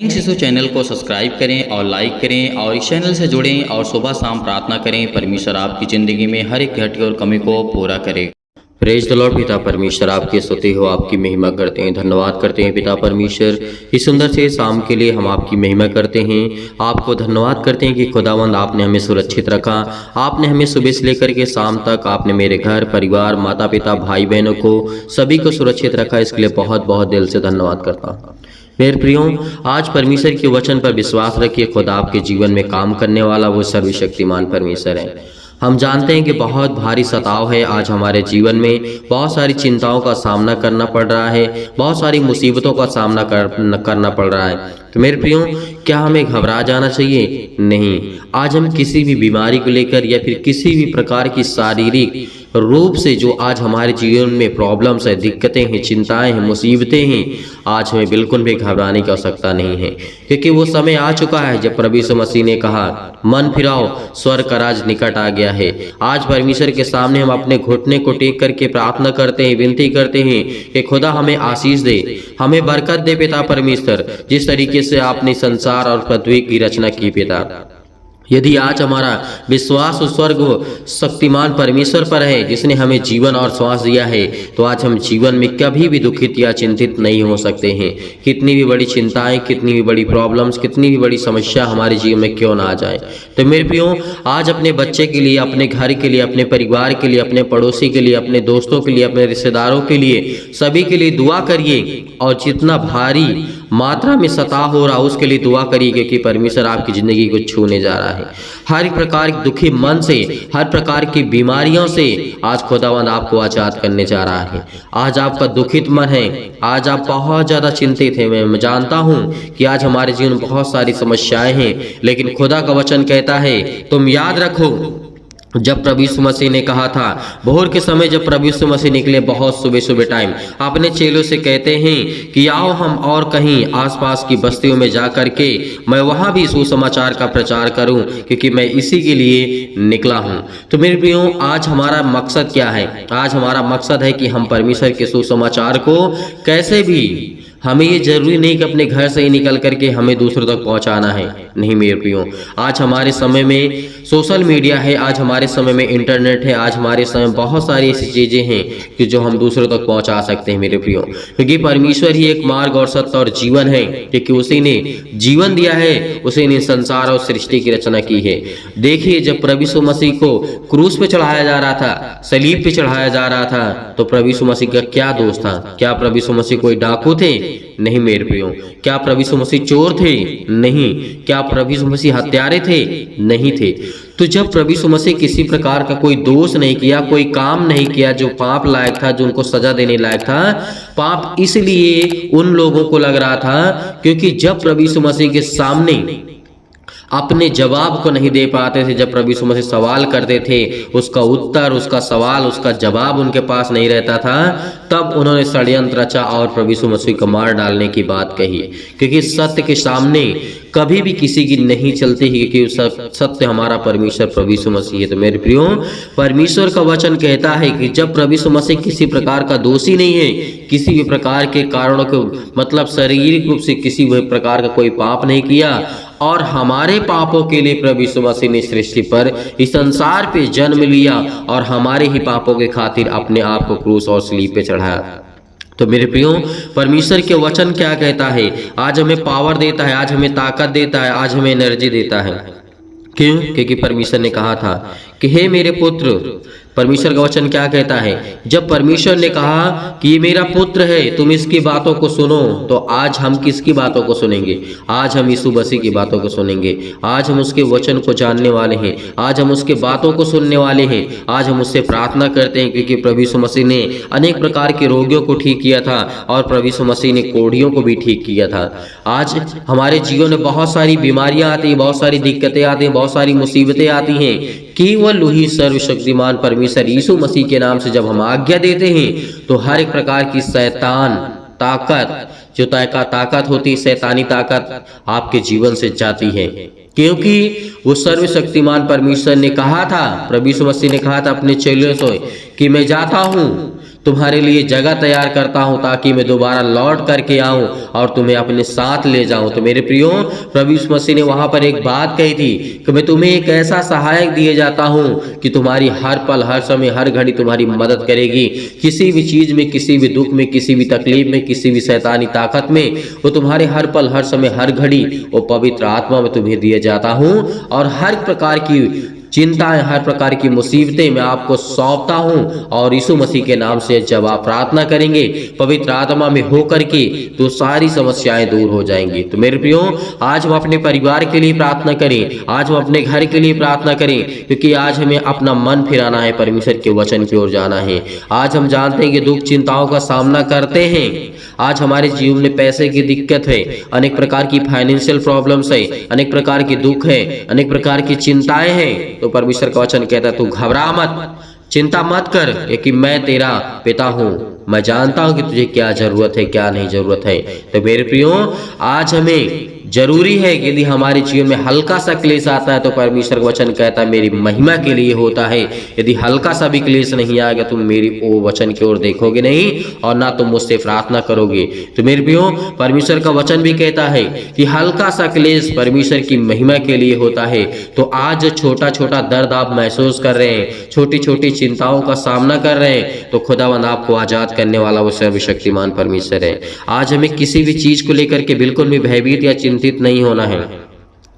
इन शिशु चैनल को सब्सक्राइब करें और लाइक करें और इस चैनल से जुड़ें और सुबह शाम प्रार्थना करें। परमेश्वर आपकी ज़िंदगी में हर एक घटी और कमी को पूरा करे। Praise the Lord. पिता परमेश्वर आपकी स्तुति हो, आपकी महिमा करते हैं, धन्यवाद करते हैं पिता परमेश्वर। इस सुंदर से शाम के लिए हम आपकी महिमा करते हैं, आपको धन्यवाद करते हैं कि खुदावंद आपने हमें सुरक्षित रखा। आपने हमें सुबह से लेकर के शाम तक आपने मेरे घर परिवार माता पिता भाई बहनों को सभी को सुरक्षित रखा। इसके लिए बहुत बहुत दिल से धन्यवाद करता हूँ। मेरे प्रियो, आज परमेश्वर के वचन पर विश्वास रखिए। खुदा आपके जीवन में काम करने वाला वो सर्वशक्तिमान परमेश्वर है। हम जानते हैं कि बहुत भारी सताव है आज हमारे जीवन में, बहुत सारी चिंताओं का सामना करना पड़ रहा है, बहुत सारी मुसीबतों का सामना करना पड़ रहा है। तो मेरे प्रियो, क्या हमें घबरा जाना चाहिए? नहीं। आज हम किसी भी बीमारी को लेकर या फिर किसी भी प्रकार की शारीरिक रूप से जो आज हमारे जीवन में प्रॉब्लम्स है, दिक्कतें हैं, चिंताएं हैं, मुसीबतें हैं, आज हमें बिल्कुल भी घबराने की आवश्यकता नहीं है, क्योंकि वो समय आ चुका है जब प्रभु यीशु मसीह ने कहा, मन फिराओ, स्वर्ग का राज निकट आ गया है। आज परमेश्वर के सामने हम अपने घुटने को टेक करके प्रार्थना करते हैं, विनती करते हैं कि खुदा हमें आशीष दे, हमें बरकत दे पिता परमेश्वर, जिस तरीके से आपने संसार और पृथ्वी की रचना की पिता। यदि आज हमारा विश्वास उस स्वर्ग शक्तिमान परमेश्वर पर है जिसने हमें जीवन और श्वास दिया है, तो आज हम जीवन में कभी भी दुखित या चिंतित नहीं हो सकते हैं। कितनी भी बड़ी चिंताएं, कितनी भी बड़ी प्रॉब्लम्स, कितनी भी बड़ी समस्या हमारे जीवन में क्यों ना आ जाए। तो मेरे प्रियो, आज अपने बच्चे के लिए, अपने घर के लिए, अपने परिवार के लिए, अपने पड़ोसी के लिए, अपने दोस्तों के लिए, अपने रिश्तेदारों के लिए, सभी के लिए दुआ करिए। और जितना भारी मात्रा में सताव हो रहा उसके लिए दुआ करिए, क्योंकि परमेश्वर आपकी जिंदगी को छूने जा रहा है। हर प्रकार के दुखी मन से, हर प्रकार की बीमारियों से आज खुदावंद आपको आजाद करने जा रहा है। आज आपका दुखित मन है, आज आप बहुत ज्यादा चिंतित हैं। मैं जानता हूं कि आज हमारे जीवन में बहुत सारी समस्याएं हैं, लेकिन खुदा का वचन कहता है, तुम याद रखो जब प्रभु यीशु मसीह ने कहा था, भोर के समय जब प्रभु यीशु मसीह निकले, बहुत सुबह सुबह टाइम, अपने चेलों से कहते हैं कि आओ हम और कहीं आसपास की बस्तियों में जा करके मैं वहां भी सुसमाचार का प्रचार करूं, क्योंकि मैं इसी के लिए निकला हूं। तो मेरे प्रियो, आज हमारा मकसद क्या है? आज हमारा मकसद है कि हम परमेश्वर के सुसमाचार को कैसे भी, हमें ये जरूरी नहीं कि अपने घर से ही निकल करके हमें दूसरों तक पहुंचाना है। नहीं मेरे प्रियो, आज हमारे समय में सोशल मीडिया है, आज हमारे समय में इंटरनेट है, आज हमारे समय में बहुत सारी ऐसी चीजें हैं कि जो हम दूसरों तक पहुंचा सकते हैं मेरे प्रियो, क्योंकि परमेश्वर ही एक मार्ग और सत्य और जीवन है, क्योंकि उसी ने जीवन दिया है, उसी ने संसार और सृष्टि की रचना की है। देखिए, जब प्रभु यीशु मसीह को क्रूस पे चढ़ाया जा रहा था, सलीब पे चढ़ाया जा रहा था, तो प्रभु यीशु मसीह का क्या दोष था? क्या प्रभु यीशु मसीह कोई डाकू थे? नहीं मेरे प्रियो। क्या प्रभु यीशु मसीह चोर थे? नहीं। क्या प्रभु यीशु मसीह हत्यारे थे? नहीं थे। तो जब प्रभु यीशु मसीह किसी प्रकार का कोई दोष नहीं किया, कोई काम नहीं किया जो पाप लायक था, जो उनको सजा देने लायक था, पाप इसलिए उन लोगों को लग रहा था क्योंकि जब प्रभु यीशु मसीह के सामने अपने जवाब को नहीं दे पाते थे, जब प्रभु यीशु मसीह सवाल करते थे, उसका उत्तर, उसका सवाल, उसका जवाब उनके पास नहीं रहता था, तब उन्होंने षड्यंत्र रचा और प्रभु यीशु मसीह को मार डालने की बात कही। क्योंकि सत्य के सामने कभी भी किसी की नहीं चलती है, क्योंकि सत्य हमारा परमेश्वर प्रभु यीशु मसीह है। तो मेरे प्रियो, परमेश्वर का वचन कहता है कि जब प्रभु यीशु मसीह किसी प्रकार का दोषी नहीं है, किसी भी प्रकार के कारणों को, मतलब शारीरिक रूप से किसी भी प्रकार का कोई पाप नहीं किया, और हमारे पापों के लिए प्रभु यीशु मसीह ने सृष्टि पर, इस संसार पे जन्म लिया और हमारे ही पापों के खातिर अपने आप को क्रूस और सलीब पे चढ़ाया। तो मेरे प्रियो, परमेश्वर के वचन क्या कहता है? आज हमें पावर देता है, आज हमें ताकत देता है, आज हमें एनर्जी देता है। क्यों? क्योंकि परमेश्वर ने कहा था कि हे मेरे पुत्र, परमेश्वर का वचन क्या कहता है? जब परमेश्वर ने कहा कि ये मेरा पुत्र है, तुम इसकी बातों को सुनो, तो आज हम किसकी बातों को सुनेंगे? आज हम यीशु मसीह की बातों को सुनेंगे। आज हम उसके वचन को जानने वाले हैं, आज हम उसके बातों को सुनने वाले हैं, आज हम उससे प्रार्थना करते हैं, क्योंकि प्रभु यीशु मसीह ने अनेक प्रकार के रोगियों को ठीक किया था और प्रभु यीशु मसीह ने कोढ़ियों को भी ठीक किया था। आज हमारे जीवन में बहुत सारी बीमारियां आती हैं, बहुत सारी दिक्कतें आती हैं, बहुत सारी मुसीबतें आती हैं, केवल वही सर्वशक्तिमान परमेश्वर यीशु मसीह के नाम से जब हम आज्ञा देते हैं, तो हर एक प्रकार की शैतान ताकत, जो ताकत होती है, शैतानी ताकत आपके जीवन से जाती है। क्योंकि वो सर्वशक्तिमान परमेश्वर ने कहा था, प्रभु यीशु मसीह ने कहा था अपने चेलों से कि मैं जाता हूँ तुम्हारे लिए जगह तैयार करता हूं ताकि मैं दोबारा लौट करके आऊं और तुम्हें अपने साथ ले जाऊं। तो मेरे प्रियो, प्रभु यीशु मसीह ने वहां पर एक बात कही थी कि मैं तुम्हें एक ऐसा सहायक दिए जाता हूं कि तुम्हारी हर पल, हर समय, हर घड़ी तुम्हारी मदद करेगी। किसी भी चीज में, किसी भी दुख में, किसी भी तकलीफ में, किसी भी शैतानी ताकत में वो तुम्हारे हर पल, हर समय, हर घड़ी वो पवित्र आत्मा में तुम्हें दिए जाता हूं। और हर प्रकार की चिंताएं, हर प्रकार की मुसीबतें मैं आपको सौंपता हूं। और यीशु मसीह के नाम से जब आप प्रार्थना करेंगे पवित्र आत्मा में होकर के, तो सारी समस्याएं दूर हो जाएंगी। तो मेरे प्रियो, आज हम अपने परिवार के लिए प्रार्थना करें, आज हम अपने घर के लिए प्रार्थना करें, क्योंकि आज हमें अपना मन फिराना है, परमेश्वर के वचन की ओर जाना है। आज हम जानते हैं कि दुख चिंताओं का सामना करते हैं। आज हमारे जीवन में पैसे की दिक्कत है, अनेक प्रकार की फाइनेंशियल प्रॉब्लम्स है, अनेक प्रकार की दुख है, अनेक प्रकार की चिंताएं हैं। तो परमेश्वर का वचन कहता है, तू घबरा मत, चिंता मत कर, क्योंकि मैं तेरा पिता हूं। मैं जानता हूं कि तुझे क्या जरूरत है, क्या नहीं जरूरत है। तो मेरे प्रियो, आज हमें जरूरी है कि यदि हमारे जीवन में हल्का सा क्लेश आता है तो परमेश्वर का वचन कहता है मेरी महिमा के लिए होता है। यदि हल्का सा भी क्लेश नहीं आएगा, तुम मेरी वो वचन की ओर देखोगे नहीं और ना तुम मुझसे प्रार्थना करोगे। तो मेरे प्रियो, परमेश्वर का वचन भी कहता है कि हल्का सा क्लेश परमेश्वर की महिमा के लिए होता है। तो आज छोटा छोटा दर्द आप महसूस कर रहे हैं, छोटी छोटी चिंताओं का सामना कर रहे हैं, तो खुदावंद आपको आजाद करने वाला वो सर्वशक्तिमान परमेश्वर है। आज हमें किसी भी चीज को लेकर के बिल्कुल भी भयभीत या चिंतित नहीं होना है।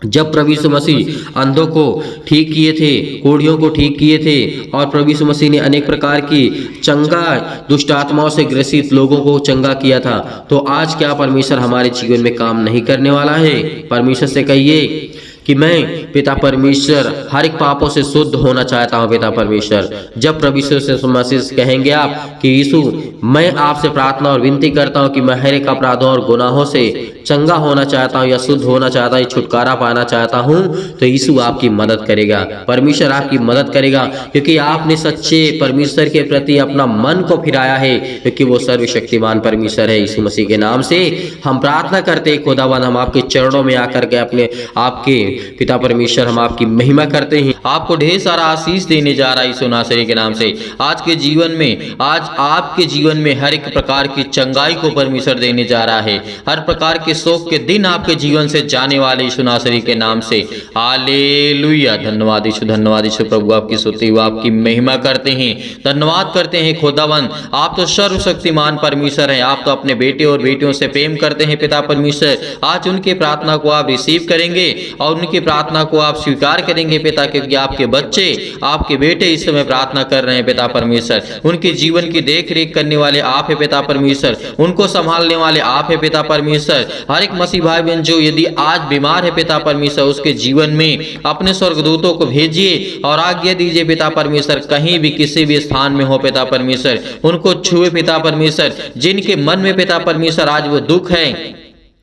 जब प्रभु यीशु मसीह अंधों को ठीक किए थे, कोढ़ियों को ठीक किए थे, और प्रभु यीशु मसीह ने अनेक प्रकार की चंगा दुष्ट आत्माओं से ग्रसित लोगों को चंगा किया था, तो आज क्या परमेश्वर हमारे जीवन में काम नहीं करने वाला है? परमेश्वर से कहिए कि मैं पिता परमेश्वर हर एक पापों से शुद्ध होना चाहता हूं। पिता परमेश्वर, जब प्रभु यीशु मसीह कहेंगे आप कि यीशु, मैं आपसे प्रार्थना और विनती करता हूं कि मैं हर एक अपराधों और गुनाहों से चंगा होना चाहता हूं या शुद्ध होना चाहता हूं, छुटकारा पाना चाहता हूं, तो यीशु आपकी मदद करेगा, परमेश्वर आपकी मदद करेगा, क्योंकि आपने सच्चे परमेश्वर के प्रति अपना मन को फिराया है, क्योंकि वो सर्वशक्तिमान परमेश्वर है। यीशु मसीह के नाम से हम प्रार्थना करते हैं। खुदावन, हम आपके चरणों में आकर के अपने आपके पिता परमेश्वर हम आपकी महिमा करते हैं, आपको ढेर सारा आशीष देने जा रहा है यीशु नासरी के नाम से। आज के जीवन में, आज आपके जीवन में हर एक प्रकार की चंगाई को परमेश्वर देने जा रहा है। हर प्रकार के शोक के दिन आपके जीवन से जाने वाले यीशु नासरी के नाम से। हालेलुया। धन्यवाद यीशु, धन्यवाद यीशु। प्रभु आपकी स्तुति व आपकी महिमा करते हैं, धन्यवाद करते हैं। खुदावन, आप तो सर्वशक्तिमान परमेश्वर हैं, आप तो अपने बेटे और बेटियों से प्रेम करते हैं। पिता परमेश्वर, आज उनके प्रार्थना को आप रिसीव करेंगे और उनकी प्रार्थना को आप स्वीकार करेंगे पिता, क्योंकि आपके बच्चे, आपके बेटे इस समय प्रार्थना कर रहे हैं पिता परमेश्वर। उनके जीवन की देख रेख करने वाले आप है पिता परमेश्वर, उनको संभालने वाले आप है पिता परमेश्वर। हर एक मसीह भाई बहन जो यदि आज बीमार है पिता परमेश्वर, उसके जीवन में अपने स्वर्गदूतों को भेजिए और आज्ञा दीजिए पिता परमेश्वर, कहीं भी किसी भी स्थान में हो पिता परमेश्वर, उनको छुए पिता परमेश्वर। जिनके मन में पिता परमेश्वर आज वो दुख है,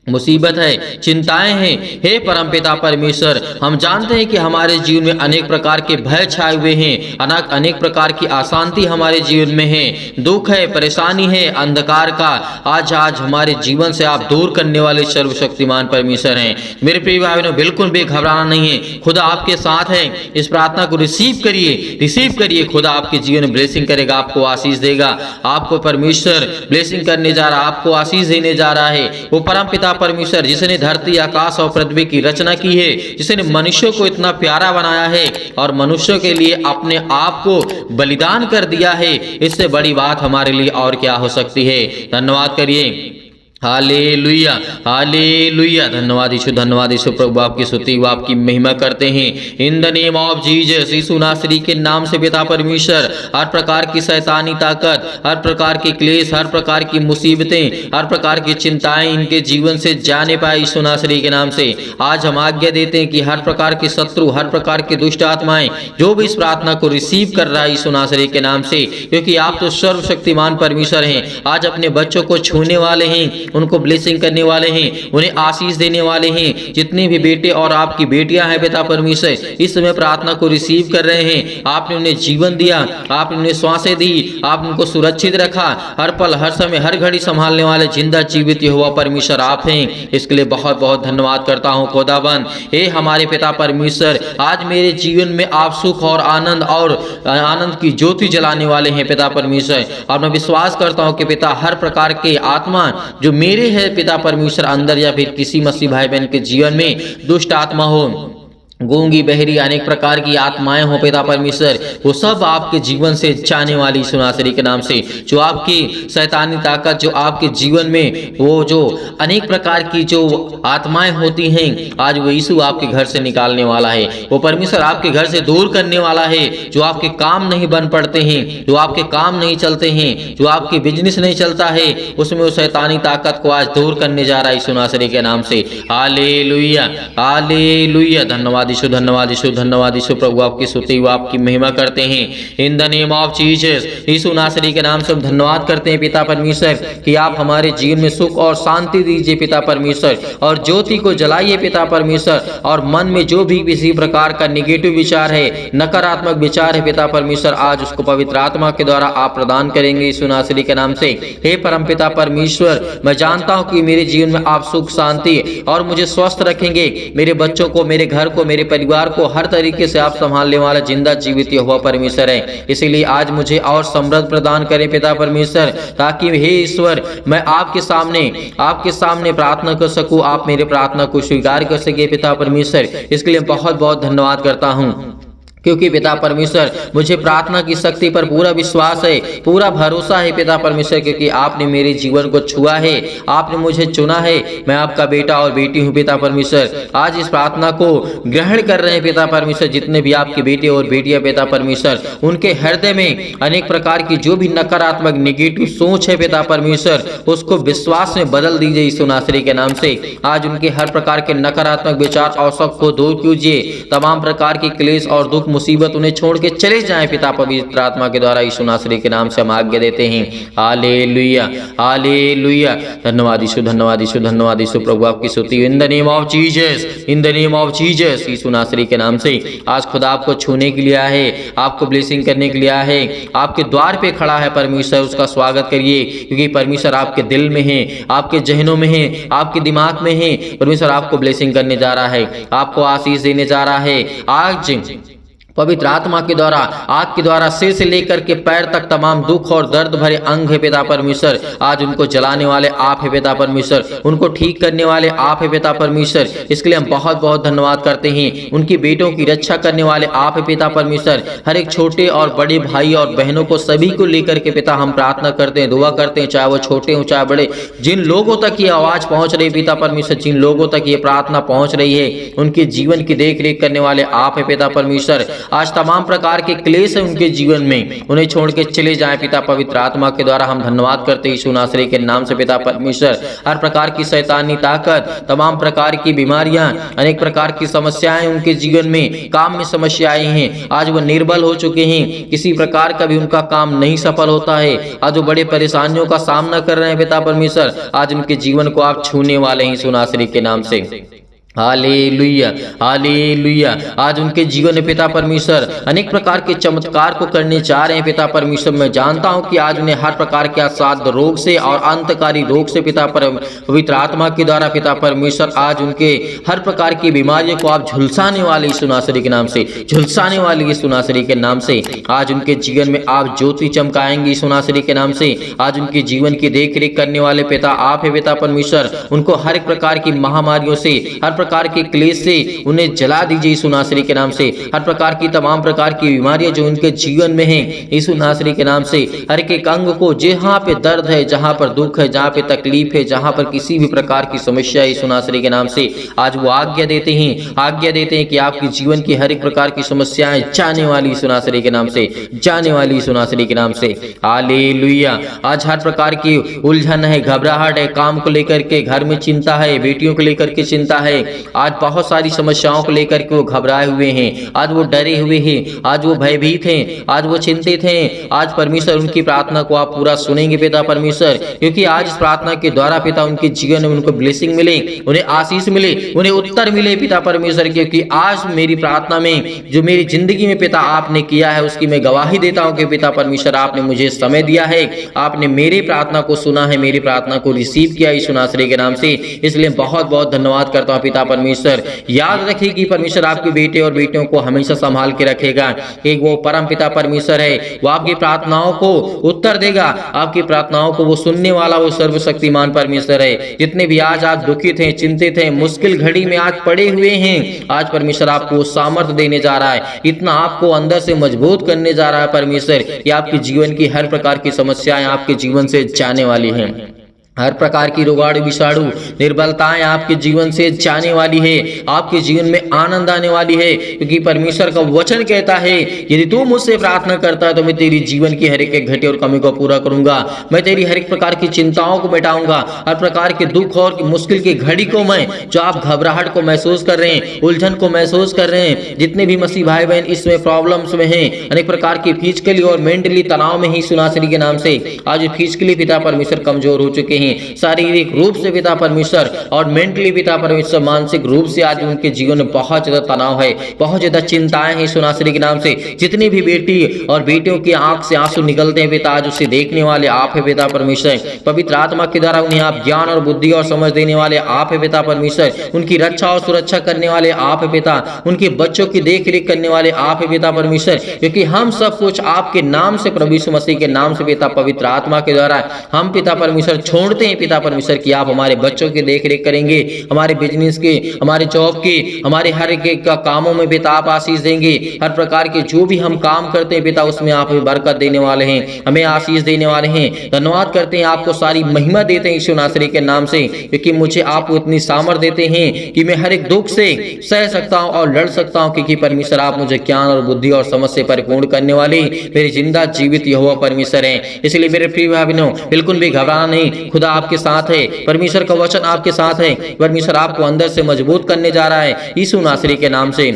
मुसीबत है, चिंताएं हैं, हे परम पिता परमेश्वर, हम जानते हैं कि हमारे जीवन में अनेक प्रकार के भय छाए हुए हैं, अनेक प्रकार की अशांति हमारे जीवन में है, दुख है, परेशानी है, अंधकार का आज हमारे जीवन से आप दूर करने वाले सर्वशक्तिमान परमेश्वर हैं। मेरे प्रिय भाई बहनों, बिल्कुल भी घबराना नहीं है, खुदा आपके साथ है। इस प्रार्थना को रिसीव करिए। खुदा आपके जीवन में ब्लेसिंग करेगा, आपको आशीष देगा। आपको परमेश्वर ब्लेसिंग करने जा रहा है, आपको आशीष देने जा रहा है। वो परम पिता परमेश्वर जिसने धरती, आकाश और पृथ्वी की रचना की है, जिसने मनुष्य को इतना प्यारा बनाया है और मनुष्य के लिए अपने आप को बलिदान कर दिया है, इससे बड़ी बात हमारे लिए और क्या हो सकती है? धन्यवाद करिए। Hallelujah, hallelujah. धन्यवाद यीशु, धन्यवाद यीशु। प्रभु आपकी स्तुति व आपकी महिमा करते हैं। In the name of Jesus, यीशु नासरी के नाम से पिता परमेश्वर, हर प्रकार की शैतानी ताकत, हर प्रकार के क्लेश, हर प्रकार की मुसीबतें, हर प्रकार की चिंताएं इनके जीवन से जाने पाए यीशु नासरी के नाम से। आज हम आज्ञा देते हैं कि हर प्रकार के शत्रु, हर प्रकार की दुष्ट आत्माएं जो भी इस प्रार्थना को रिसीव कर रहा है यीशु नासरी के नाम से, क्योंकि आप तो सर्वशक्तिमान परमेश्वर हैं, आज अपने बच्चों को छूने वाले हैं, उनको ब्लेसिंग करने वाले हैं, उन्हें आशीष देने वाले हैं। जितने भी बेटे और आपकी बेटियां हैं पिता परमेश्वर, इस समय प्रार्थना को रिसीव कर रहे हैं। आपने उन्हें जीवन दिया, आपने उन्हें श्वासें दी, आपने उनको सुरक्षित रखा। हर पल, हर समय, हर घड़ी संभालने वाले जिंदा जीवित यहोवा परमेश्वर आप हैं। इसके लिए बहुत बहुत धन्यवाद करता हूँ खुदाबंद। हे हमारे पिता परमेश्वर, आज मेरे जीवन में आप सुख और आनंद की ज्योति जलाने वाले हैं पिता परमेश्वर। और मैं विश्वास करता हूँ कि पिता हर प्रकार के आत्मा जो मेरे है पिता परमेश्वर अंदर, या फिर किसी मसीह भाई बहन के जीवन में दुष्ट आत्मा हो, गूंगी बहरी अनेक प्रकार की आत्माएं हो पिता परमेश्वर, वो सब आपके जीवन से जाने वाली यीशु नासरी के नाम से। जो आपकी शैतानी ताकत, जो आपके जीवन में वो जो अनेक प्रकार की जो आत्माएं होती हैं, आज वो यीशु आपके घर से निकालने वाला है। वो परमेश्वर आपके घर से दूर करने वाला है। जो आपके काम नहीं बन पड़ते हैं, जो आपके काम नहीं चलते हैं, जो आपके बिजनेस नहीं चलता है, उसमें वो शैतानी ताकत को आज दूर करने जा रहा है यीशु नासरी के नाम से। Hallelujah, hallelujah. धन्यवाद यीशु, धन्यवाद यीशु, धन्यवाद यीशु। प्रभु आपकी स्तुति व आपकी महिमा करते हैं in the name of Jesus. यीशु नासरी के नाम से हम धन्यवाद करते हैं पिता परमेश्वर कि आप हमारे जीवन में सुख और शांति दीजिए पिता परमेश्वर, और ज्योति को जलाइए पिता परमेश्वर। और मन में जो भी किसी प्रकार का निगेटिव विचार है, नकारात्मक विचार है पिता परमेश्वर, आज उसको पवित्र आत्मा के द्वारा आप प्रदान करेंगे यीशु नासरी के नाम से। हे परम पिता परमेश्वर, मैं जानता हूँ कि मेरे जीवन में आप सुख शांति और मुझे स्वस्थ रखेंगे। मेरे बच्चों को, मेरे घर को, मेरे परिवार को हर तरीके से आप संभालने वाला जिंदा जीवित यहोवा परमेश्वर है। इसीलिए आज मुझे और समृद्ध प्रदान करें पिता परमेश्वर, ताकि हे ईश्वर मैं आपके सामने प्रार्थना कर सकूं, आप मेरे प्रार्थना को स्वीकार कर सके पिता परमेश्वर। इसके लिए बहुत बहुत धन्यवाद करता हूँ, क्योंकि पिता परमेश्वर मुझे प्रार्थना की शक्ति पर पूरा विश्वास है, पूरा भरोसा है पिता परमेश्वर, क्योंकि आपने मेरे जीवन को छुआ है, आपने मुझे चुना है। मैं आपका बेटा और बेटी हूँ पिता परमेश्वर। आज इस प्रार्थना को ग्रहण कर रहे हैं पिता परमेश्वर जितने भी आपके बेटे और बेटियां पिता परमेश्वर, उनके हृदय में अनेक प्रकार की जो भी नकारात्मक नेगेटिव सोच है पिता परमेश्वर, उसको विश्वास में बदल दीजिए यीशु नासरी के नाम से। आज उनके हर प्रकार के नकारात्मक विचार और शक को दूर कीजिए। तमाम प्रकार की क्लेश और दुख मुसीबत उन्हें छोड़ के चले जाएं पिता पवित्र आत्मा के द्वारा यीशु नासरी के नाम से हम आज्ञा देते हैं। Hallelujah, hallelujah. धन्यवाद यीशु, धन्यवाद यीशु, धन्यवाद यीशु। प्रभु आपकी स्तुति in the name of Jesus, in the name of Jesus. यीशु नासरी के नाम से आज खुदा आपको छूने के लिए आया है, आपको ब्लेसिंग करने के लिए आया है, आपके द्वार पे खड़ा है परमेश्वर। उसका स्वागत करिए, क्योंकि परमेश्वर आपके दिल में है, आपके जहनों में है, आपके दिमाग में है। परमेश्वर आपको ब्लेसिंग करने जा रहा है, आपको आशीष देने जा रहा है। आज पवित्र आत्मा के द्वारा, आग के द्वारा सिर से लेकर के पैर तक तमाम दुख और दर्द भरे अंग है पिता परमेश्वर, आज उनको जलाने वाले आप है पिता परमेश्वर, उनको ठीक करने वाले आप है पिता परमेश्वर। इसके लिए हम बहुत बहुत धन्यवाद करते हैं। उनकी बेटों की रक्षा करने वाले आप है पिता परमेश्वर। हर एक छोटे और बड़े भाई और बहनों को, सभी को लेकर के पिता हम प्रार्थना करते हैं, दुआ करते हैं, चाहे वो छोटे हो चाहे बड़े। जिन लोगों तक ये आवाज पहुंच रही पिता परमेश्वर, जिन लोगों तक ये प्रार्थना पहुंच रही है, उनके जीवन की देख रेख करने वाले आप है पिता परमेश्वर। आज तमाम प्रकार के क्लेश है उनके जीवन में, उन्हें छोड़ के चले जाएं पिता पवित्र आत्मा के द्वारा हम धन्यवाद करते हैं यीशु नासरी के नाम से पिता परमेश्वर। हर प्रकार की शैतानी ताकत, तमाम प्रकार की बीमारियां, अनेक प्रकार की समस्याएं उनके जीवन में, काम में समस्याएं हैं, आज वो निर्बल हो चुके हैं, किसी प्रकार का भी उनका काम नहीं सफल होता है। आज वो बड़े परेशानियों का सामना कर रहे हैं पिता परमेश्वर, आज उनके जीवन को आप छूने वाले हैं यीशु नासरी के नाम से। Hallelujah, hallelujah. आज उनके जीवन में पिता परमेश्वर अनेक प्रकार के चमत्कार को करने जा रहे हैं पिता परमेश्वर। मैं जानता हूं कि आज उन्हें हर प्रकार के असाध्य रोग से और अंतकारी रोग से पिता पवित्र आत्मा के द्वारा पिता परमेश्वर, आज उनके हर प्रकार की बीमारियों को आप झुलसाने वाले यीशु नासरी के नाम से, झुलसाने वाले यीशु नासरी के नाम से। आज उनके जीवन में आप ज्योति चमकाएंगे यीशु नासरी के नाम से। आज उनके जीवन की देख रेख करने वाले पिता आप है पिता परमेश्वर। उनको हर एक प्रकार की महामारियों से, हर प्रकार के क्लेश से उन्हें जला दीजिए यीशु नासरी के नाम से। हर प्रकार की तमाम प्रकार की बीमारियां जो उनके जीवन में हैं, यीशु नासरी के नाम से हर एक अंग को, जहां पे दर्द है, जहां पर दुख है, जहां पे तकलीफ है, जहां पर किसी भी प्रकार की समस्या है, यीशु नासरी के नाम से आज वो आज्ञा देते हैं कि आपके जीवन की हर एक प्रकार की समस्याएं जाने वाली यीशु नासरी के नाम से, जाने वाली यीशु नासरी के नाम से। हालेलुया। आज हर प्रकार की उलझन है, घबराहट है, काम को लेकर के घर में चिंता है, बेटियों को लेकर के चिंता है, आज बहुत सारी समस्याओं को लेकर के वो घबराए हुए हैं, आज वो डरे हुए हैं, आज वो भयभीत हैं, आज वो चिंतित हैं। आज परमेश्वर उनकी प्रार्थना को आप पूरा सुनेंगे पिता परमेश्वर, क्योंकि आज इस प्रार्थना के द्वारा पिता उनके जीवन में उनको ब्लेसिंग मिले, उन्हें आशीष मिले, उन्हें उत्तर मिले पिता परमेश्वर, क्योंकि आज मेरी प्रार्थना में जो मेरी जिंदगी में पिता आपने किया है उसकी मैं गवाही देता हूं कि पिता परमेश्वर आपने मुझे समय दिया है, आपने मेरी प्रार्थना को सुना है, मेरी प्रार्थना को रिसीव किया यीशु नासरी के नाम से। इसलिए बहुत बहुत धन्यवाद करता हूं पिता परमेश्वर। याद रखिए कि परमेश्वर आपके बेटे और बेटियों को हमेशा संभाल के रखेगा। एक वो परम पिता परमेश्वर है, वो आपकी प्रार्थनाओं को उत्तर देगा, आपकी प्रार्थनाओं को वो सुनने वाला वो सर्वशक्तिमान परमेश्वर है। जितने भी आज आप दुखित हैं, चिंतित हैं, मुश्किल घड़ी में आज पड़े हुए हैं, आज परमेश्वर आपको सामर्थ्य देने जा रहा है, इतना आपको अंदर से मजबूत करने जा रहा है परमेश्वर कि आपके जीवन की हर प्रकार की समस्याएं आपके जीवन से जाने वाली हैं। हर प्रकार की रोगाणु विषाणु निर्बलताएं आपके जीवन से जाने वाली है, आपके जीवन में आनंद आने वाली है, क्योंकि परमेश्वर का वचन कहता है यदि तू मुझसे प्रार्थना करता है तो मैं तेरी जीवन की हर एक घटी और कमी को पूरा करूंगा, मैं तेरी हर एक प्रकार की चिंताओं को मिटाऊंगा, हर प्रकार के दुख और मुश्किल की घड़ी को मैं, जो आप घबराहट को महसूस कर रहे हैं, उलझन को महसूस कर रहे हैं, जितने भी मसीह भाई बहन इसमें प्रॉब्लम्स में हैं, अनेक प्रकार की फिजिकली और मेंटली तनाव में ही सुनासरी के नाम से आज फिजिकली पिता परमेश्वर कमजोर हो चुके हैं, शारीरिक रूप से पिता परमेश्वर और मेंटली पिता परमेश्वर मानसिक रूप से आज उनके जीवन में बहुत ज्यादा तनाव है, बहुत ज्यादा चिंताएं हैं सुनासरी के नाम से। जितनी भी बेटी और बेटियों की आंख से आंसू निकलते हैं पिता, आज उसे देखने वाले आप है पिता परमेश्वर। पवित्र आत्मा के द्वारा उन्हें आप ज्ञान और बुद्धि और समझ देने वाले आप है पिता परमेश्वर। उनकी रक्षा और सुरक्षा करने वाले आप है पिता, उनके बच्चों की देख रेख करने वाले आप है पिता परमेश्वर, क्योंकि हम सब कुछ आपके नाम से, प्रभु यीशु मसीह के नाम से पिता पवित्र आत्मा के द्वारा हम पिता परमेश्वर छोड़ते हैं पिता परमेश्वर कि आप हमारे बच्चों की देख रेख करेंगे, हमारे बिजनेस के, हमारे जॉब के, हमारे हर एक का कामों में पिता आप आशीष देंगे। हर प्रकार के जो भी हम काम करते हैं पिता उसमें आप हमें बरकत देने वाले हैं, हमें आशीष देने वाले हैं। धन्यवाद करते हैं, आपको सारी महिमा देते हैं यीशु नासरी के नाम से, क्योंकि मुझे आप इतनी सामर्थ देते हैं कि मैं हर एक दुख से सह सकता हूं और लड़ सकता हूं, क्योंकि परमेश्वर आप मुझे ज्ञान और बुद्धि और समझ से परिपूर्ण करने वाले मेरे जिंदा जीवित यहोवा परमेश्वर हैं। इसलिए मेरे प्रिय भाई बहनों, बिल्कुल भी घबराना नहीं, खुदा आपके साथ है, परमेश्वर का वचन आपके साथ है, परमेश्वर आपको अंदर से मजबूत करने जा रहा है यीशु नासरी के नाम से।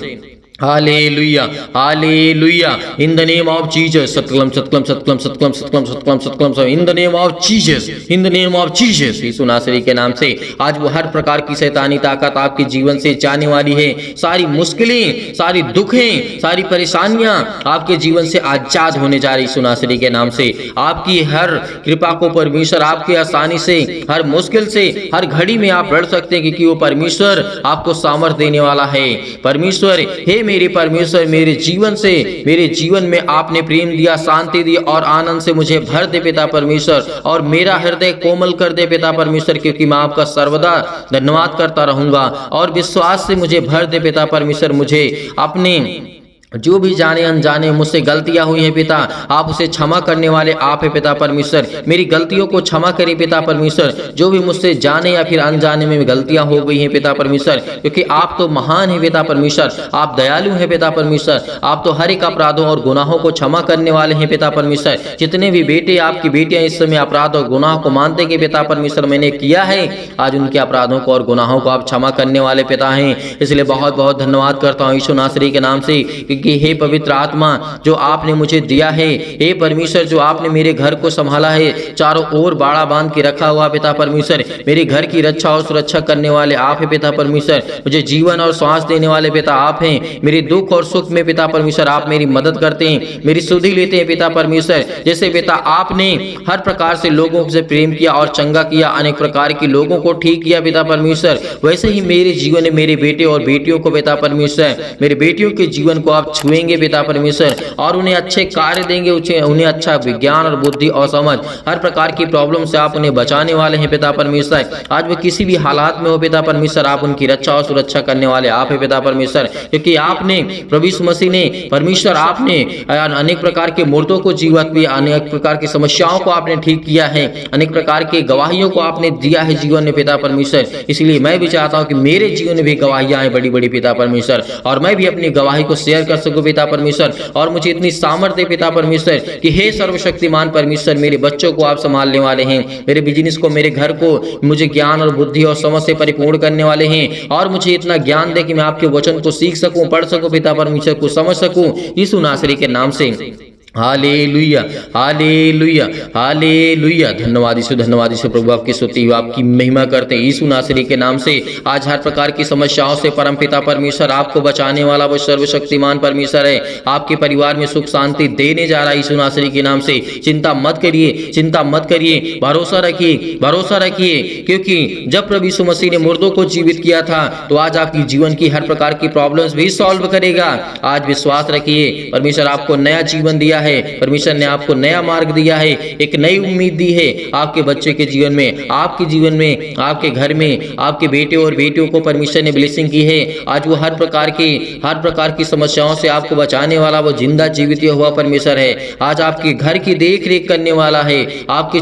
Hallelujah, hallelujah, in the name of Jesus, सतकलम सतकलम सतकलम सतकलम सतकलम सतकलम सतकलम, in the name of Jesus, in the name of Jesus, यीशु नासरी के नाम से आज वो हर प्रकार की शैतानी ताकत आपके जीवन से जाने वाली है। सारी मुश्किलें, सारी दुखें, सारी परेशानियां आपके जीवन से आजाद होने जा रही यीशु नासरी के नाम से। आपकी हर कृपा को परमेश्वर आपके आसानी से, हर मुश्किल से, हर घड़ी में आप लड़ सकते हैं, क्योंकि वो परमेश्वर आपको सामर्थ्य देने वाला है। परमेश्वर, हे मेरे परमेश्वर, मेरे जीवन से, मेरे जीवन में आपने प्रेम दिया, शांति दी और आनंद से मुझे भर दे पिता परमेश्वर, और मेरा हृदय कोमल कर दे पिता परमेश्वर, क्योंकि मैं आपका सर्वदा धन्यवाद करता रहूंगा। और विश्वास से मुझे भर दे पिता परमेश्वर, मुझे अपने जो भी जाने अनजाने मुझसे गलतियां हुई हैं पिता, आप उसे क्षमा करने वाले आप है पिता परमेश्वर। मेरी गलतियों को क्षमा करें पिता परमेश्वर, जो भी मुझसे जाने या फिर अनजाने में गलतियां हो गई हैं पिता परमेश्वर, क्योंकि आप तो महान है पिता परमेश्वर, आप दयालु हैं पिता परमेश्वर, आप तो हर एक अपराधों और गुनाहों को क्षमा करने वाले हैं पिता परमेश्वर। जितने भी बेटे, आपकी बेटियां इस समय अपराध और गुनाह को मानते कि पिता परमेश्वर मैंने किया है, आज उनके अपराधों को और गुनाहों को आप क्षमा करने वाले पिता हैं। इसलिए बहुत बहुत धन्यवाद करता हूँ यीशु नासरी के नाम से, कि हे पवित्र आत्मा जो आपने मुझे दिया है, हे परमेश्वर जो आपने मेरे घर को संभाला है, चारों ओर बाड़ा बांध के रखा हुआ पिता परमेश्वर, मेरे घर की रक्षा और सुरक्षा करने वाले आप हैं पिता परमेश्वर, मुझे जीवन और श्वास देने वाले पिता आप हैं। मेरे दुख और सुख में पिता परमेश्वर आप मेरी मदद करते हैं, मेरी सुधि लेते हैं पिता परमेश्वर। जैसे पिता आपने हर प्रकार से लोगों से प्रेम किया और चंगा किया, अनेक प्रकार के लोगों को ठीक किया पिता परमेश्वर, वैसे ही मेरे जीवन में मेरे बेटे और बेटियों को पिता परमेश्वर, मेरे बेटियों के जीवन को आप छुएंगे पिता परमेश्वर, और उन्हें अच्छे कार्य देंगे, उन्हें अच्छा विज्ञान और बुद्धि और समझ, हर प्रकार की प्रॉब्लम से आप उन्हें बचाने वाले हैं पिता परमेश्वर। आज वो किसी भी हालात में हो पिता परमेश्वर, आप उनकी रक्षा और सुरक्षा करने वाले आप है पिता परमेश्वर, क्योंकि आपने प्रभु यीशु मसीह ने, परमेश्वर आपने अनेक प्रकार के मुर्दों को जीवित किया, अनेक प्रकार की समस्याओं को आपने ठीक किया है, अनेक प्रकार के गवाहियों को आपने दिया है जीवन में पिता परमेश्वर। इसलिए मैं भी चाहता हूँ कि मेरे जीवन में भी गवाहियां हैं बड़ी बड़ी पिता परमेश्वर, और मैं भी अपनी गवाही को शेयर कर सको पिता परमेश्वर, और मुझे इतनी सामर्थ्य पिता परमेश्वर कि हे सर्वशक्तिमान परमेश्वर, मेरे बच्चों को आप संभालने वाले हैं, मेरे बिजनेस को, मेरे घर को मुझे ज्ञान और बुद्धि और समझ से परिपूर्ण करने वाले हैं, और मुझे इतना ज्ञान दे कि मैं आपके वचन को सीख सकूं, पढ़ सकूं पिता परमेश्वर, को समझ सकूं, यीशु नासरी के नाम से। Hallelujah, hallelujah, hallelujah. धन्यवाद यीशु प्रभु, आपकी स्तुति हो, आपकी महिमा करते हैं यीशु नासरी के नाम से। आज हर प्रकार की समस्याओं से परमपिता परमेश्वर आपको बचाने वाला वो सर्वशक्तिमान परमेश्वर है, आपके परिवार में सुख शांति देने जा रहा है यीशु नासरी के नाम से। चिंता मत करिए, चिंता मत करिए, भरोसा रखिए, भरोसा रखिए, क्योंकि जब प्रभु यीशु मसीह ने मुर्दों को जीवित किया था तो आज आपकी जीवन की हर प्रकार की प्रॉब्लम्स भी सॉल्व करेगा। आज विश्वास रखिए, परमेश्वर आपको नया जीवन दिया है, परमेश्वर ने आपको नया मार्ग दिया है, एक नई उम्मीद दी है आपके बच्चे के जीवन में, आपके जीवन में, आपके घर में, आपके बेटे और बेटियों को परमेश्वर ने ब्लेसिंग की है। आज वो हर प्रकार की समस्याओं से आपको बचाने वाला वो जिंदा जीवित हुआ परमेश्वर है। आज आपके घर की देख रेख करने वाला है, आपके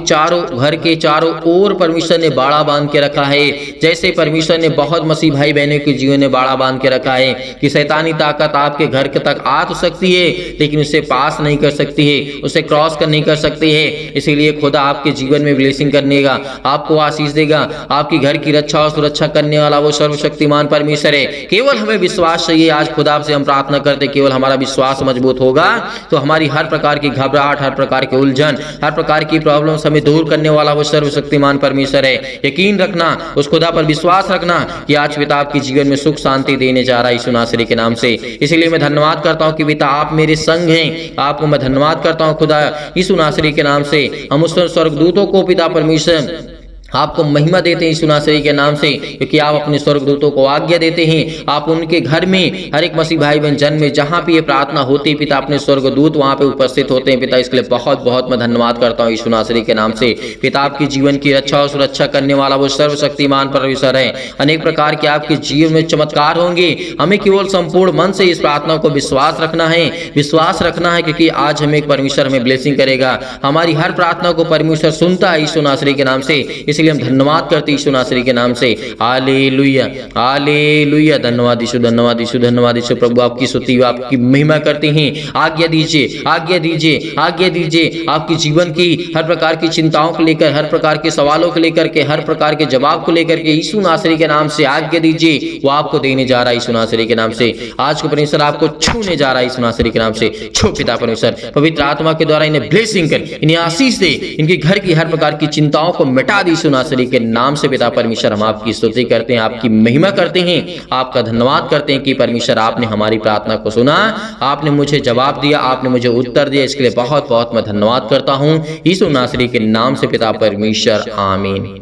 घर के चारों ओर परमेश्वर ने बाड़ा बांध के रखा है। जैसे परमेश्वर ने बहुत मसीह भाई बहनों के जीवन में बाड़ा बांध के रखा है कि शैतानी ताकत आपके घर तक आ तो सकती है लेकिन उससे पास नहीं कर सकती है, उसे क्रॉस नहीं कर सकती है। इसीलिए खुदा आपके जीवन में ब्लेसिंग करने का, आपको आशीष देगा, आपकी घर की रक्षा और सुरक्षा करने वाला वो सर्वशक्तिमान परमेश्वर है। केवल हमें विश्वास चाहिए। आज खुदा से हम प्रार्थना करते, केवल हमारा विश्वास मजबूत होगा तो हमारी हर प्रकार की घबराहट, हर प्रकार की उलझन, हर प्रकार की प्रॉब्लम्स हमें दूर करने वाला वो सर्वशक्तिमान परमेश्वर है। यकीन रखना, उस खुदा पर विश्वास रखना कि आज पिता आपके जीवन में सुख शांति देने जा रहा है यीशु नासरी के नाम से। इसलिए मैं धन्यवाद करता हूं कि पिता आप मेरे संग हैं। आपको मैं धन्यवाद करता हूं खुदा यीशु नासरी के नाम से। हम उस स्वर्गदूतों को पिता परमेश्वर आपको महिमा देते हैं यीशु नासरी के नाम से, क्योंकि आप अपने स्वर्गदूतों को आज्ञा देते हैं। आप उनके घर में हर एक मसीह भाई बहन जन्म में जहां भी ये प्रार्थना होती है पिता, अपने स्वर्गदूत वहां पे उपस्थित होते हैं पिता। इसके लिए बहुत बहुत मैं धन्यवाद करता हूं यीशु नासरी के नाम से। पिता आपके जीवन की रक्षा और सुरक्षा करने वाला वो सर्वशक्तिमान परमेश्वर है। अनेक प्रकार के आपके जीवन में चमत्कार होंगे। हमें केवल संपूर्ण मन से इस प्रार्थना को विश्वास रखना है, विश्वास रखना है, क्योंकि आज हमें एक परमेश्वर हमें ब्लेसिंग करेगा। हमारी हर प्रार्थना को परमेश्वर सुनता है यीशु नासरी के नाम से। इसलिए हम धन्यवाद करते यीशु नासरी के नाम से। Hallelujah, hallelujah. धन्यवाद यीशु, धन्यवाद यीशु, धन्यवाद यीशु प्रभु, आपकी स्तुति, आपकी महिमा करते हैं। आज्ञा दीजिए, आज्ञा दीजिए, आज्ञा दीजिए। आपके जीवन की हर प्रकार की चिंताओं को लेकर, हर प्रकार के सवालों को लेकर के, हर प्रकार के जवाब को लेकर के यीशु नासरी के नाम से आज्ञा दीजिए। वो आपको देने जा रहा है यीशु नासरी के नाम से। आज को परमेश्वर आपको छूने जा रहा है यीशु नासरी के नाम से। छू पिता परमेश्वर, पवित्र आत्मा के द्वारा इन्हें ब्लेसिंग कर, इन्हें आशीष दे, इनके घर की हर प्रकार की चिंताओं को मिटा दी यीशु नासरी के नाम से। पिता परमेश्वर, हम आपकी स्तुति करते हैं, आपकी महिमा करते हैं, आपका धन्यवाद करते हैं कि परमेश्वर आपने हमारी प्रार्थना को सुना, आपने मुझे जवाब दिया, आपने मुझे उत्तर दिया। इसके लिए बहुत बहुत मैं धन्यवाद करता हूं यीशु नासरी के नाम से पिता परमेश्वर, आमीन।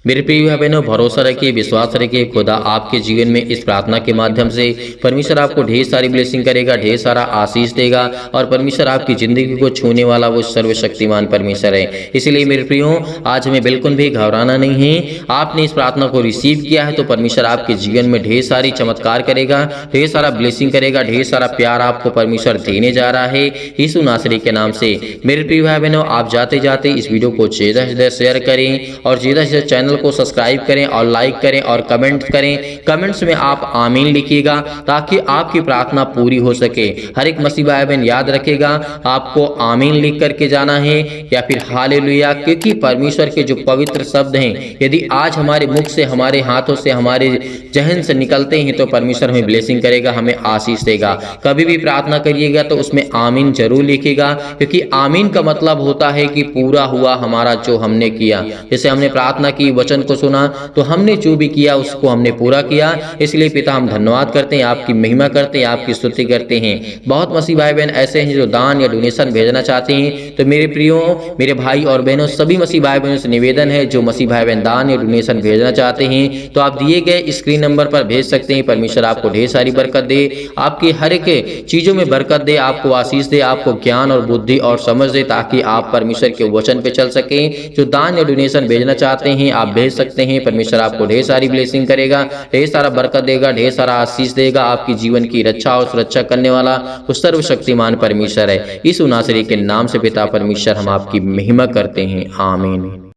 मेरे प्रिय भाई बहनों, भरोसा रखिए, विश्वास रखिए, खुदा आपके जीवन में इस प्रार्थना के माध्यम से परमेश्वर आपको ढेर सारी ब्लेसिंग करेगा, ढेर सारा आशीष देगा, और परमेश्वर आपकी जिंदगी को छूने वाला वो सर्वशक्तिमान परमेश्वर है। इसलिए मेरे प्रियो, आज हमें बिल्कुल भी घबराना नहीं है। आपने इस प्रार्थना को रिसीव किया है तो परमेश्वर आपके जीवन में ढेर सारी चमत्कार करेगा, ढेर सारा ब्लेसिंग करेगा, ढेर सारा प्यार आपको परमेश्वर देने जा रहा है यीशु नासरी के नाम से। मेरे प्रिय भाई बहनों, आप जाते जाते इस वीडियो को ज़्यादा से ज़्यादा शेयर करें और ज़्यादा से ज़्यादा चैनल को सब्सक्राइब करें और लाइक करें और कमेंट करें। कमेंट्स में आप आमीन लिखिएगा ताकि आपकी प्रार्थना पूरी हो सके। हर एक मसीह भाई बहन याद रखेगा, आपको आमीन लिख करके जाना है या फिर हालेलुया, क्योंकि परमेश्वर के जो पवित्र शब्द हैं यदि आज हमारे मुख से, हमारे हाथों से, हमारे जहन से निकलते हैं तो परमेश्वर हमें ब्लेसिंग करेगा, हमें आशीष देगा। कभी भी प्रार्थना करिएगा तो उसमें आमीन जरूर लिखिएगा, क्योंकि आमीन का मतलब होता है कि पूरा हुआ हमारा जो हमने किया। जैसे हमने प्रार्थना की, वचन को सुना, तो हमने जो भी किया उसको हमने पूरा किया। इसलिए पिता हम धन्यवाद करते हैं, आपकी महिमा करते हैं, आपकी स्तुति करते हैं। बहुत मसीह भाई बहन ऐसे हैं जो दान या डोनेशन भेजना चाहते हैं, तो मेरे प्रियो, मेरे भाई और बहनों, सभी मसीह भाई बहनों से निवेदन है, जो मसीह भाई बहन दान या डोनेशन भेजना चाहते हैं तो आप दिए गए स्क्रीन नंबर पर भेज सकते हैं। परमेश्वर आपको ढेर सारी बरकत दे, आपकी हर एक चीजों में बरकत दे, आपको आशीष दे, आपको ज्ञान और बुद्धि और समझ दे, ताकि आप परमेश्वर के वचन पे चल सके। जो दान या डोनेशन भेजना चाहते हैं आप भेज सकते हैं। परमेश्वर आपको ढेर सारी ब्लेसिंग करेगा, ढेर सारा बरकत देगा, ढेर सारा आशीष देगा। आपकी जीवन की रक्षा और सुरक्षा करने वाला वो सर्वशक्तिमान परमेश्वर है। यीशु नासरी के नाम से पिता परमेश्वर हम आपकी महिमा करते हैं, आमीन।